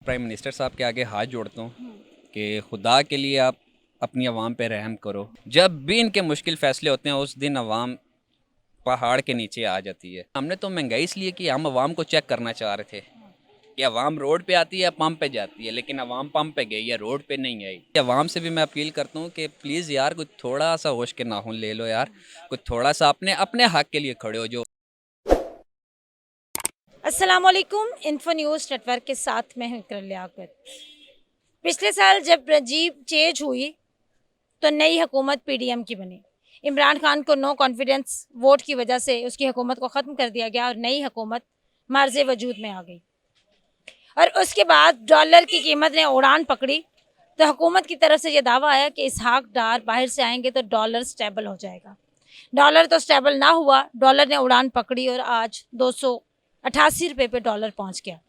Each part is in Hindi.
प्राइम मिनिस्टर साहब के आगे हाथ जोड़ता हूँ कि खुदा के लिए आप अपनी आवाम पे रहम करो। जब भी इनके मुश्किल फ़ैसले होते हैं उस दिन आवाम पहाड़ के नीचे आ जाती है। हमने तो महंगाई इसलिए कि हम आवाम को चेक करना चाह रहे थे कि आवाम रोड पे आती है, पंप पे जाती है, लेकिन आवाम पंप पे गई है, रोड पे नहीं आई। आवाम से भी मैं अपील करता हूँ कि प्लीज़ यार कुछ थोड़ा सा होश के नाखून ले लो यार, कुछ थोड़ा सा अपने अपने हक के लिए खड़े हो। जो अस्सलाम वालेकुम। इन्फो न्यूज़ नेटवर्क के साथ मैं हूं इकरा लियाकत। पिछले साल जब रजीब चेंज हुई तो नई हुकूमत पीडीएम की बनी। इमरान खान को नो कॉन्फिडेंस वोट की वजह से उसकी हुकूमत को ख़त्म कर दिया गया और नई हुकूमत मार्ज़ वजूद में आ गई। और उसके बाद डॉलर की कीमत ने उड़ान पकड़ी तो हुकूमत की तरफ से ये दावा आया कि इसहाक डार बाहर से आएंगे तो डॉलर स्टेबल हो जाएगा। डॉलर तो स्टेबल ना हुआ, डॉलर ने उड़ान पकड़ी और आज 288 रुपये पे डॉलर पहुंच गया।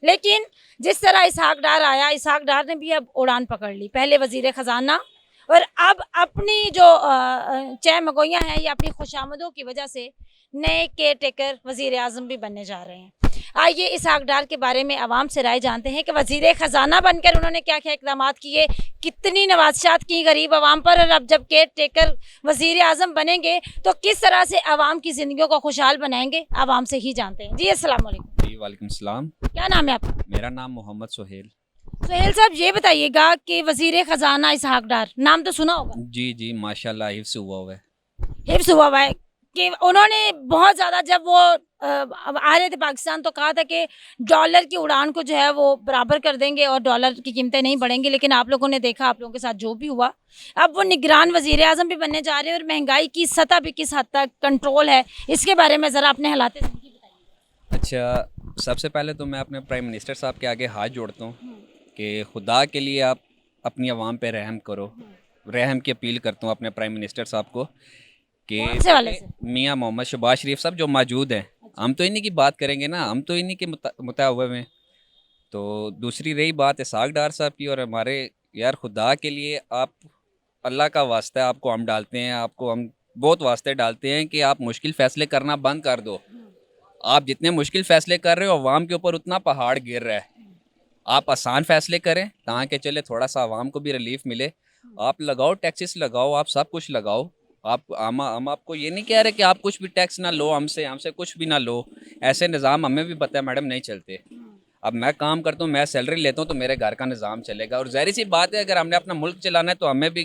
लेकिन जिस तरह इसहाक डार आया, इसहाक डार ने भी अब उड़ान पकड़ ली। पहले वजीर ख़जाना और अब अपनी जो चह मगोइयाँ हैं, ये अपनी खुशामदों की वजह से नए केयर टेकर वजीर आज़म भी बनने जा रहे हैं। आइए इसहाक डार के बारे में आवाम से राय जानते हैं कि वजीर ख़जाना बनकर उन्होंने क्या क्या इकदाम किए, कितनी नवाज़शात की गरीब आवाम पर, और अब जब केयर टेकर वजीर आज़म बनेंगे तो किस तरह से आवाम की ज़िंदगी को खुशहाल बनाएंगे। आवाम से ही जानते हैं। जी अस्सलाम वालेकुम। जी वालेकुम सलाम। क्या नाम है आपका? मेरा नाम मोहम्मद सोहेल। सुहेल साहब, ये बताइएगा कि वजीर ख़जाना इसहाक डार, नाम तो सुना होगा, जी जी माशाल्लाह हिफ्स हुआ हुआ है। हिफ्स हुआ हुआ है कि उन्होंने बहुत ज़्यादा, जब वो आ रहे थे पाकिस्तान तो कहा था कि डॉलर की उड़ान को जो है वो बराबर कर देंगे और डॉलर की कीमतें नहीं बढ़ेंगी। लेकिन आप लोगों ने देखा, आप लोगों के साथ जो भी हुआ, अब वो निगरान वजीर आज़म भी बनने जा रहे हैं और महंगाई की सतह भी किस हद तक कंट्रोल है, इसके बारे में ज़रा अपने हालात ज़िंदगी बताइए। अच्छा, सबसे पहले तो मैं अपने प्राइम मिनिस्टर साहब के आगे हाथ जोड़ता हूँ कि खुदा के लिए आप अपनी आवाम पे रहम करो। रहम की अपील करता हूँ अपने प्राइम मिनिस्टर साहब को कि कौन से वाले देखें, से? मियाँ मोहम्मद शहबाज शरीफ साहब जो मौजूद हैं, अच्छा। हम तो इन्हीं की बात करेंगे ना, हम तो इन्हीं के मुता हुए में। तो दूसरी रही बात इसहाक डार साहब की और हमारे, यार खुदा के लिए आप, अल्लाह का वास्ता है, आपको हम डालते हैं, आपको हम बहुत वास्ते डालते हैं कि आप मुश्किल फ़ैसले करना बंद कर दो। आप जितने मुश्किल फ़ैसले कर रहे हो अवाम के ऊपर उतना पहाड़ गिर रहा है। आप आसान फ़ैसले करें ताकि चले थोड़ा सा आवाम को भी रिलीफ मिले। आप लगाओ, टैक्सेस लगाओ, आप सब कुछ लगाओ। आप हम आपको ये नहीं कह रहे कि आप कुछ भी टैक्स ना लो, हमसे हमसे कुछ भी ना लो। ऐसे निज़ाम हमें भी पता है मैडम नहीं चलते। अब मैं काम करता हूँ, मैं सैलरी लेता हूँ तो मेरे घर का निज़ाम चलेगा, और ज़ाहिर सी बात है अगर हमने अपना मुल्क चलाना है तो हमें भी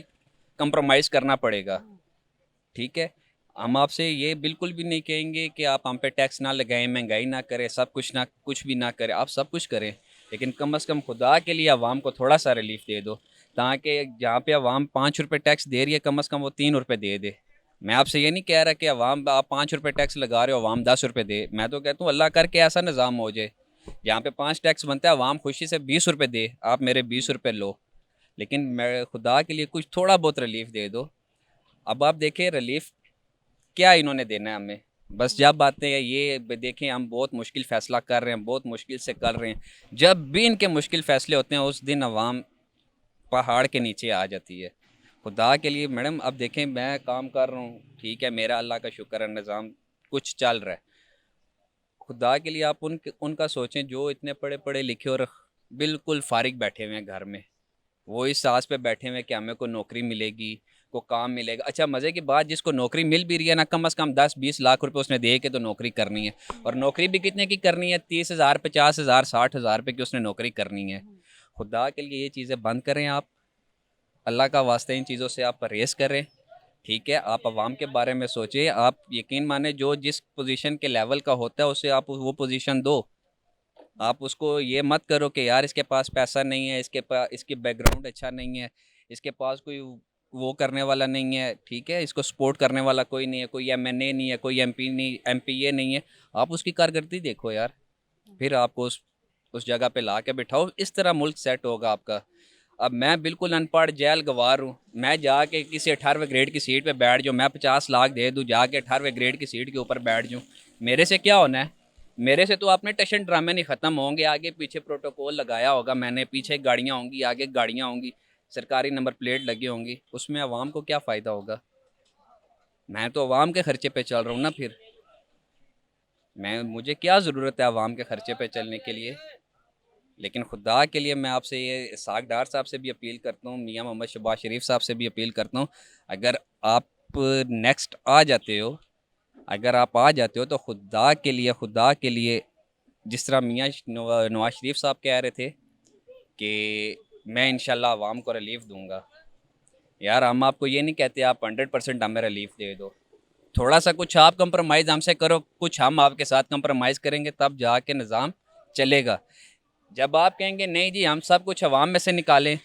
कंप्रोमाइज़ करना पड़ेगा। ठीक है, हम आपसे ये बिल्कुल भी नहीं कहेंगे कि आप हम पे टैक्स ना लगाएं, महंगाई ना करें, सब कुछ ना, कुछ भी ना करें, आप सब कुछ करें, लेकिन कम अज़ कम खुदा के लिए आवाम को थोड़ा सा रिलीफ दे दो, ताकि जहाँ पे आवाम 5 रुपये टैक्स दे रही है कम अज़ कम वो 3 रुपये दे दे। मैं आपसे ये नहीं कह रहा कि आवाम आप 5 रुपये टैक्स लगा रहे हो आवाम 10 रुपये दे, मैं तो कहता हूँ अल्लाह करके ऐसा निज़ाम हो जाए जहाँ पे 5 टैक्स बनता है आवाम खुशी से 20 रुपये दे, आप मेरे 20 रुपये लो, लेकिन मैं खुदा के लिए कुछ थोड़ा बहुत रिलीफ दे दो। अब आप देखें रिलीफ क्या इन्होंने देना है हमें। बस जब बातें हैं ये देखें, हम बहुत मुश्किल फ़ैसला कर रहे हैं, बहुत मुश्किल से कर रहे हैं, जब भी इनके मुश्किल फ़ैसले होते हैं उस दिन आवाम पहाड़ के नीचे आ जाती है। खुदा के लिए मैडम, अब देखें मैं काम कर रहा हूँ, ठीक है, मेरा अल्लाह का शुक्र है, निज़ाम कुछ चल रहा है। खुदा के लिए आप उनका सोचें जो इतने पढ़े पढ़े लिखे और बिल्कुल फारिग बैठे हुए हैं घर में, वो इस आस पे बैठे हुए हैं कि हमें को नौकरी मिलेगी, को काम मिलेगा। अच्छा, मज़े की बात, जिसको नौकरी मिल भी रही है ना, कम से कम 10-20 लाख रुपए उसने दे के तो नौकरी करनी है। और नौकरी भी कितने की करनी है? 30,000, 50,000, 60,000 रुपये की उसने नौकरी करनी है। खुदा के लिए ये चीज़ें बंद करें आप, अल्लाह का वास्ते इन चीज़ों से आप परहेज़ करें। ठीक है, आप आवाम के बारे में सोचिए, आप यकीन माने जो जिस पोजीशन के लेवल का होता है उसे आप वो पोजीशन दो। आप उसको ये मत करो कि यार इसके पास पैसा नहीं है, इसके पास, इसकी बैकग्राउंड अच्छा नहीं है, इसके पास कोई वो करने वाला नहीं है, ठीक है, इसको सपोर्ट करने वाला कोई नहीं है, कोई एमएनए नहीं है, कोई एमपी नहीं, एमपीए नहीं है। आप उसकी कारकर्दगी देखो यार, फिर आपको उस जगह पे ला के बिठाओ, इस तरह मुल्क सेट होगा आपका। अब मैं बिल्कुल अनपढ़ जेल गवार हूँ, मैं जाके किसी 18वें ग्रेड की सीट पे बैठ जाऊँ, मैं 50 लाख दे दूँ जाके 18वें ग्रेड की सीट के ऊपर बैठ जाऊँ, मेरे से क्या होना है? मेरे से तो आपने टशन ड्रामे नहीं ख़त्म होंगे, आगे पीछे प्रोटोकॉल लगाया होगा मैंने, पीछे गाड़ियाँ होंगी, आगे गाड़ियाँ होंगी, सरकारी नंबर प्लेट लगी होंगी, उसमें आवाम को क्या फ़ायदा होगा? मैं तो आवाम के खर्चे पे चल रहा हूँ ना, फिर मैं, मुझे क्या ज़रूरत है आवाम के खर्चे पे चलने के लिए? लेकिन खुदा के लिए मैं आपसे ये इसहाक डार साहब से भी अपील करता हूँ, मियाँ मोहम्मद शहबाज शरीफ साहब से भी अपील करता हूँ, अगर आप नेक्स्ट आ जाते हो, अगर आप आ जाते हो तो खुदा के लिए जिस तरह मियाँ नवाज शरीफ साहब कह रहे थे कि मैं इंशाल्लाह आवाम को रिलीफ दूंगा, यार हम आपको ये नहीं कहते आप 100% हमें रिलीफ दे दो, थोड़ा सा कुछ आप कंप्रोमाइज़ हमसे करो, कुछ हम आपके साथ कंप्रोमाइज़ करेंगे, तब जाके निज़ाम चलेगा। जब आप कहेंगे नहीं जी हम सब कुछ अवाम में से निकालें,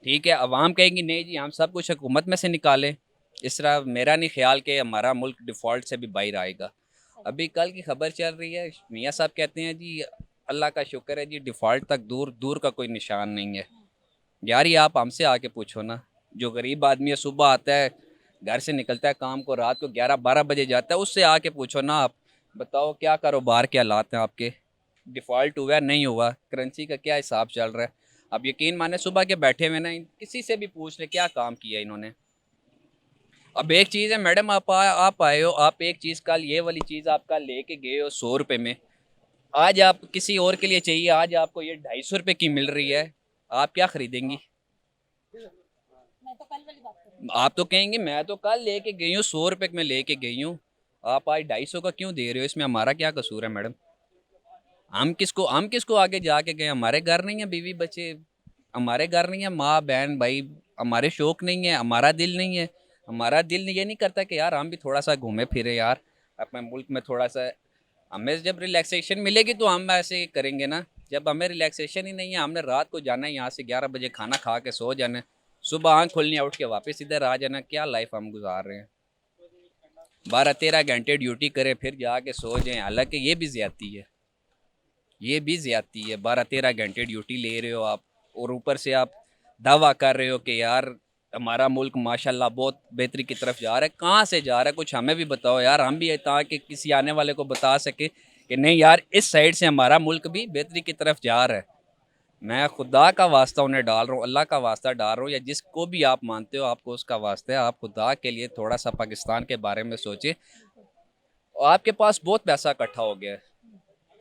ठीक है, अवाम कहेंगी नहीं जी हम सब कुछ हुकूमत में से निकालें, इस तरह मेरा नहीं ख्याल कि हमारा मुल्क डिफ़ॉल्ट से भी बाहर आएगा। अभी कल की खबर चल रही है, मियाँ साहब कहते हैं जी अल्लाह का शुक्र है जी डिफ़ॉल्ट तक दूर दूर का कोई निशान नहीं है। यार ये आप हमसे आके पूछो ना, जो गरीब आदमी है सुबह आता है, घर से निकलता है काम को, रात को 11-12 बजे जाता है, उससे आके पूछो ना आप, बताओ क्या कारोबार के हालात हैं आपके, डिफ़ॉल्ट हुआ है नहीं हुआ, करेंसी का क्या हिसाब चल रहा है। अब यकीन माने सुबह के बैठे हुए ना, किसी से भी पूछ ले क्या काम किया इन्होंने। अब एक चीज़ है मैडम, आप आए हो, आप एक चीज़ कल ये वाली चीज़ आप कल लेके गए हो 100 रुपये में, आज आप किसी और के लिए चाहिए, आज आपको ये 250 रुपये की मिल रही है, आप क्या खरीदेंगी। मैं तो कल वाली बात कर रही हूँ। आप तो कहेंगे मैं तो कल लेके गई हूँ 100 रुपये में लेके गई हूँ, आप आज 250 का क्यों दे रहे हो, इसमें हमारा क्या कसूर है मैडम। हम किसको आगे जाके गए, हमारे घर नहीं है बीवी बच्चे, हमारे घर नहीं है माँ बहन भाई, हमारे शौक नहीं है, हमारा दिल नहीं है, हमारा दिल ये नहीं करता कि यार हम भी थोड़ा सा घूमे फिरे यार अपने मुल्क में थोड़ा सा, हमें जब रिलैक्सेशन मिलेगी तो हम ऐसे करेंगे ना। जब हमें रिलैक्सेशन ही नहीं है, हमने रात को जाना है यहाँ से 11 बजे खाना खा के सो जाना है, सुबह आँख खोलनी है उठ के वापस इधर आ जाना, क्या लाइफ हम गुजार रहे हैं। 12-13 घंटे ड्यूटी करें फिर जाके सो जाएं, हालांकि ये भी ज़्यादती है, ये भी ज़्यादती है, 12-13 घंटे ड्यूटी ले रहे हो आप, और ऊपर से आप दावा कर रहे हो कि यार हमारा मुल्क माशाल्लाह बहुत बेहतरी की तरफ जा रहा है, कहाँ से जा रहा है कुछ हमें भी बताओ यार, हम भी ताकि किसी आने वाले को बता सके कि नहीं यार इस साइड से हमारा मुल्क भी बेहतरी की तरफ जा रहा है। मैं खुदा का वास्ता उन्हें डाल रहा हूँ, अल्लाह का वास्ता डाल रहा हूँ, या जिसको भी आप मानते हो आपको उसका वास्ता है, आप खुदा के लिए थोड़ा सा पाकिस्तान के बारे में सोचें। आपके पास बहुत पैसा इकट्ठा हो गया है,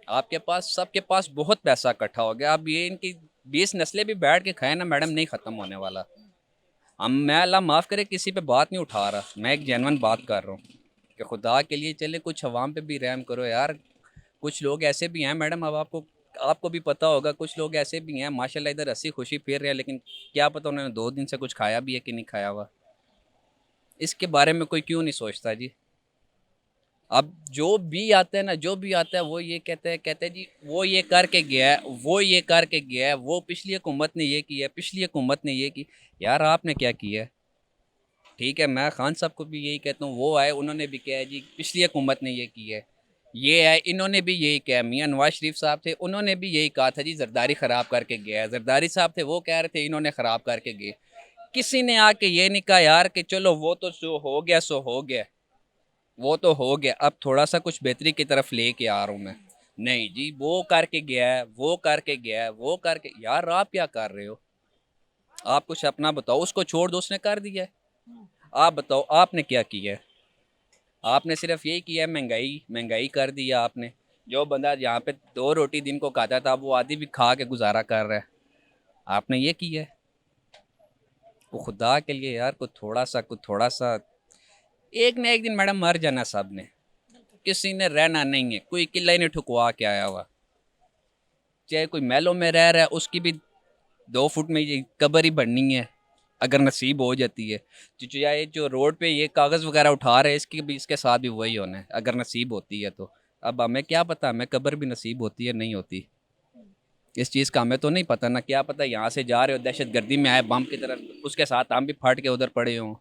आपके पास सबके पास बहुत पैसा इकट्ठा हो गया, अब ये इनकी 20 नस्लें भी बैठ के खाए ना मैडम, नहीं ख़त्म होने वाला। हम मैं अल्लाह माफ़ करे किसी पे बात नहीं उठा रहा, मैं एक जेन्युइन बात कर रहा हूँ कि खुदा के लिए चले कुछ अवाम पे भी रहम करो यार। कुछ लोग ऐसे भी हैं मैडम, अब आपको आपको भी पता होगा, कुछ लोग ऐसे भी हैं माशाल्लाह इधर हंसी खुशी फिर रहे हैं, लेकिन क्या पता उन्होंने 2 दिन से कुछ खाया भी है कि नहीं खाया हुआ, इसके बारे में कोई क्यों नहीं सोचता जी। अब जो भी आता है ना, जो भी आता है वो ये कहते हैं जी वो ये करके गया है, वो ये करके गया है, वो पिछली हुकूमत ने ये किया है, पिछली हुकूमत ने ये की, यार आपने क्या किया है। ठीक है, मैं खान साहब को भी यही कहता हूँ, वो आए उन्होंने भी किया है जी पिछली हुकूमत ने ये की है, ये है इन्होंने भी यही किया, मियाँ नवाज शरीफ साहब थे उन्होंने भी यही कहा था जी जरदारी ख़राब करके गया है, जरदारी साहब थे वो कह रहे थे इन्होंने ख़राब करके गए, किसी ने आके ये नहीं कहा यार कि चलो वो तो जो हो गया सो हो गया, वो तो हो गया, अब थोड़ा सा कुछ बेहतरी की तरफ लेके आ रहा हूँ मैं। नहीं जी वो करके गया है, वो करके गया है, वो करके, यार आप क्या कर रहे हो, आप कुछ अपना बताओ, उसको छोड़ दो उसने कर दिया है, आप बताओ आपने क्या किया है। आपने सिर्फ यही किया है, महंगाई महंगाई कर दिया आपने, जो बंदा यहाँ पे 2 रोटी दिन को खाता था वो आधी भी खा के गुजारा कर रहा है, आपने ये किया है। वो खुदा के लिए यार कुछ थोड़ा सा एक ना एक दिन मैडम मर जाना सब ने, किसी ने रहना नहीं है, कोई किला ही नहीं ठुकवा के आया हुआ, चाहे कोई महलों में रह रहा है उसकी भी 2 फुट में ये कब्र ही बननी है, अगर नसीब हो जाती है। जो ये जो रोड पे ये कागज़ वगैरह उठा रहे हैं इसकी भी, इसके साथ भी वही होना है अगर नसीब होती है तो। अब हमें क्या पता हमें कब्र भी नसीब होती है नहीं होती, इस चीज़ का हमें तो नहीं पता ना, क्या पता यहाँ से जा रहे हो दहशत गर्दी में आए बम की तरफ, उसके साथ हम भी फट के उधर पड़े हों,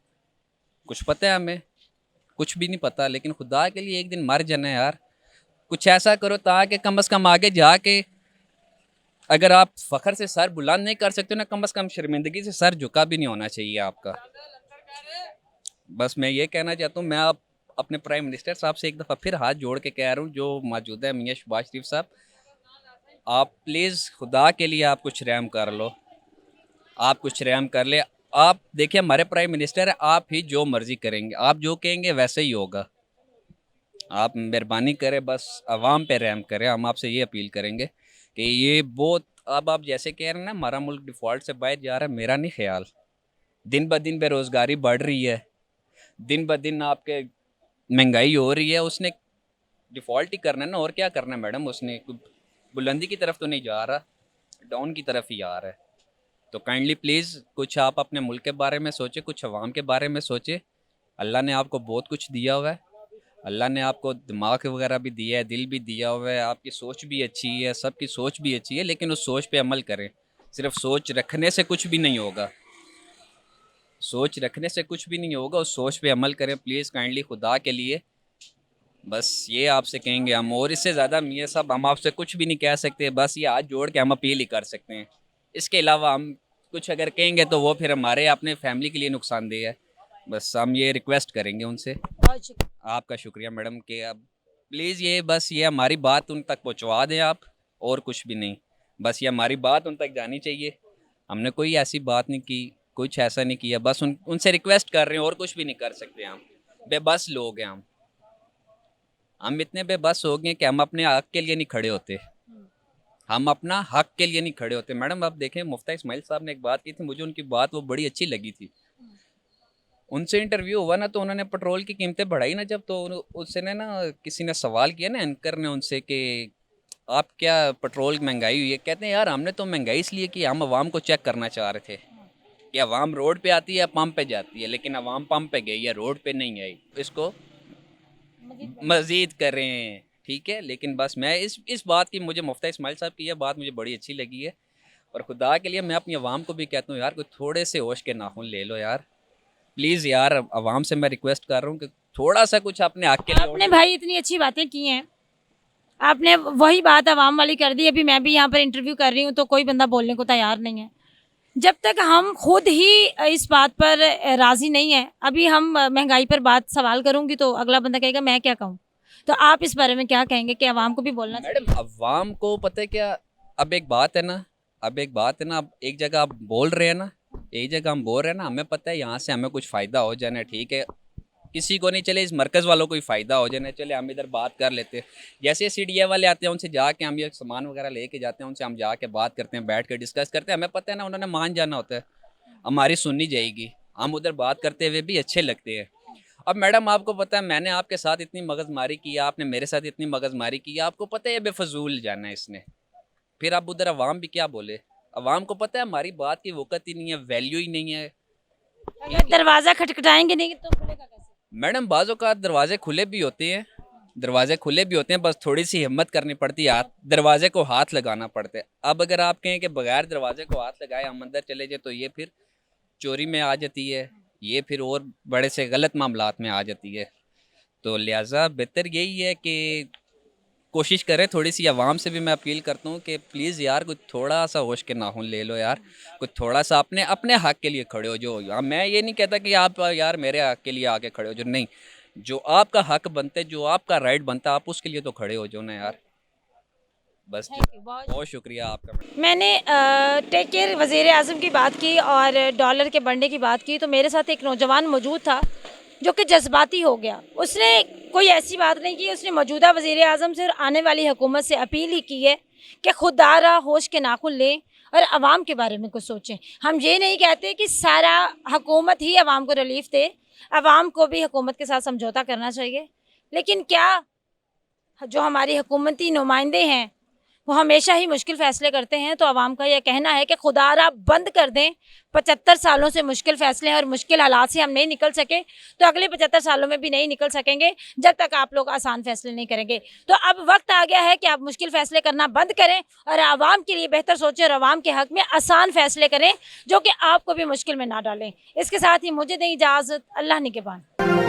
कुछ पता है हमें, कुछ भी नहीं पता। लेकिन खुदा के लिए एक दिन मर जाना है यार, कुछ ऐसा करो ताकि कम से कम आगे जाके, अगर आप फ़ख्र से सर बुलंद नहीं कर सकते हो ना, कम से कम शर्मिंदगी से सर झुका भी नहीं होना चाहिए आपका। बस मैं ये कहना चाहता हूँ, मैं आप अपने प्राइम मिनिस्टर साहब से एक दफ़ा फिर हाथ जोड़ के कह रहा हूँ जो मौजूदा है मियाँ शहबाज शरीफ साहब, आप प्लीज़ खुदा के लिए आप कुछ रहम कर लो, आप कुछ रहम कर ले। आप देखिए हमारे प्राइम मिनिस्टर है, आप ही जो मर्ज़ी करेंगे, आप जो कहेंगे वैसे ही होगा, आप मेहरबानी करें बस आवाम पे रहम करें, हम आपसे ये अपील करेंगे कि ये बहुत, अब आप जैसे कह रहे हैं ना हमारा मुल्क डिफ़ॉल्ट से बाहर जा रहा है, मेरा नहीं ख्याल। दिन ब दिन बेरोज़गारी बढ़ रही है, दिन ब दिन आपके महंगाई हो रही है, उसने डिफ़ॉल्ट ही करना है ना, और क्या करना है मैडम उसने? बुलंदी की तरफ तो नहीं जा रहा, डाउन की तरफ ही आ रहा है। तो काइंडली प्लीज़ कुछ आप अपने मुल्क के बारे में सोचें, कुछ अवाम के बारे में सोचें। अल्लाह ने आपको बहुत कुछ दिया हुआ है, अल्लाह ने आपको दिमाग वगैरह भी दिया है, दिल भी दिया हुआ है, आपकी सोच भी अच्छी है, सबकी सोच भी अच्छी है, लेकिन उस सोच पे अमल करें। सिर्फ सोच रखने से कुछ भी नहीं होगा, सोच रखने से कुछ भी नहीं होगा, उस सोच पे अमल करें प्लीज़, काइंडली खुदा के लिए। बस ये आपसे कहेंगे हम, और इससे ज़्यादा मियाँ साहब हम आपसे कुछ भी नहीं कह सकते, बस ये हाथ जोड़ के हम अपील ही कर सकते हैं। इसके अलावा हम कुछ अगर कहेंगे तो वो फिर हमारे अपने फैमिली के लिए नुकसानदेह है। बस हम ये रिक्वेस्ट करेंगे उनसे। बहुत शुक्रिया। आपका शुक्रिया मैडम कि अब प्लीज़ ये बस ये हमारी बात उन तक पहुंचवा दें आप, और कुछ भी नहीं। बस ये हमारी बात उन तक जानी चाहिए। हमने कोई ऐसी बात नहीं की, कुछ ऐसा नहीं किया, बस उनसे रिक्वेस्ट कर रहे हैं, और कुछ भी नहीं कर सकते हम। बेबस लोग हैं हम इतने बेबस हो गए कि हम अपने हक के लिए नहीं खड़े होते। हम अपना हक के लिए नहीं खड़े होते। मैडम आप देखें, मुफ्ती इस्माइल साहब ने एक बात की थी, मुझे उनकी बात वो बड़ी अच्छी लगी थी। उनसे इंटरव्यू हुआ ना, तो उन्होंने पेट्रोल की कीमतें बढ़ाई ना जब, तो उससे ने ना किसी ने सवाल किया ना, एंकर ने उनसे कि आप क्या पेट्रोल की महंगाई हुई है? कहते हैं यार हमने तो महंगाई इसलिए कि हम आवाम को चेक करना चाह रहे थे कि आवाम रोड पे आती है, पंप पे जाती है, लेकिन आवाम पंप पे गई है, रोड पे नहीं आई। इसको मज़ीद करें, ठीक है। लेकिन बस मैं इस बात की, मुझे मुफ्ती इस्माइल साहब की यह बात मुझे बड़ी अच्छी लगी है, और खुदा के लिए मैं अपनी आवाम को भी कहता हूँ यार, कोई थोड़े से होश के नाखून ले लो यार, प्लीज़ यार। आवाम से मैं रिक्वेस्ट कर रहा हूँ कि थोड़ा सा कुछ अपने हक के लिए आपने भाई इतनी अच्छी बातें की हैं, आपने वही बात आवाम वाली कर दी। अभी मैं भी यहाँ पर इंटरव्यू कर रही हूँ तो कोई बंदा बोलने को तैयार नहीं है। जब तक हम खुद ही इस बात पर राज़ी नहीं है, अभी हम महंगाई पर बात सवाल करूँगी तो अगला बंदा कहेगा मैं क्या कहूँ। तो आप इस बारे में क्या कहेंगे कि आवाम को भी बोलना चाहिए? मैडम अवाम को पता है क्या, अब एक बात है ना, अब एक जगह आप बोल रहे हैं ना, एक जगह हम बोल रहे हैं ना, हमें पता है यहाँ से हमें कुछ फ़ायदा हो जाना है, ठीक है। किसी को नहीं, चले इस मरकज़ वालों को ही फ़ायदा हो जाना है, चले हम इधर बात कर लेते हैं। जैसे सीडीए वाले आते हैं, उनसे जाके हम ये सामान वगैरह लेके जाते हैं, उनसे हम जाके बात करते हैं, बैठ के डिस्कस करते हैं। हमें पता है ना उन्होंने मान जाना होता है, हमारी सुननी जाएगी, हम उधर बात करते हुए भी अच्छे लगते हैं। अब मैडम आपको पता है मैंने आपके साथ इतनी मगजमारी की, आपने मेरे साथ इतनी मगजमारी की, आपको पता है ये बेफजूल जाना है इसने। फिर अब उधर अवाम भी क्या बोले? अवाम को पता है हमारी बात की वक़्त ही नहीं है, वैल्यू ही नहीं है। अगर दरवाज़ा खटखटाएंगे नहीं तो खुलेगा कैसे? मैडम बाज़ औक़ात दरवाजे खुले भी होते हैं, दरवाजे खुले भी होते हैं, बस थोड़ी सी हिम्मत करनी पड़ती है, हाथ दरवाजे को हाथ लगाना पड़ता है। अब अगर आप कहें कि बगैर दरवाजे को हाथ लगाए हम अंदर चले जाए, तो ये फिर चोरी में आ जाती है, ये फिर और बड़े से गलत मामलात में आ जाती है। तो लिहाजा बेहतर यही है कि कोशिश करें, थोड़ी सी आवाम से भी मैं अपील करता हूँ कि प्लीज़ यार कुछ थोड़ा सा होश के नाखून ले लो यार, कुछ थोड़ा सा अपने अपने हक के लिए खड़े हो। जो मैं ये नहीं कहता कि आप यार मेरे हक के लिए आके खड़े हो, जो नहीं, जो आपका हक बनते, जो आपका राइट बनता, आप उसके लिए तो खड़े हो जो ना यार। बस थैंक यू बहुत। बहुत शुक्रिया आपका मैडम। मैंने टेक केयर वज़ीर आज़म की बात की और डॉलर के बढ़ने की बात की, तो मेरे साथ एक नौजवान मौजूद था जो कि जज्बाती हो गया। उसने कोई ऐसी बात नहीं की, उसने मौजूदा वज़ीर आज़म से और आने वाली हुकूमत से अपील ही की है कि खुदारा होश के नाखुन लें और आवाम के बारे में कुछ सोचें। हम ये नहीं कहते कि सारा हुकूमत ही आवाम को रिलीफ दे, आवाम को भी हुकूमत के साथ समझौता करना चाहिए। लेकिन क्या जो हमारी हुकूमती नुमाइंदे हैं वो हमेशा ही मुश्किल फ़ैसले करते हैं? तो आवाम का यह कहना है कि खुदारा बंद कर दें। 75 सालों से मुश्किल फ़ैसले हैं और मुश्किल हालात से हम नहीं निकल सके, तो अगले 75 सालों में भी नहीं निकल सकेंगे जब तक आप लोग आसान फ़ैसले नहीं करेंगे। तो अब वक्त आ गया है कि आप मुश्किल फ़ैसले करना बंद करें और आवाम के लिए बेहतर सोचें और आवाम के हक़ में आसान फ़ैसले करें जो कि आपको भी मुश्किल में ना डालें। इसके साथ ही मुझे दें इजाज़त। अल्लाह निगहबान।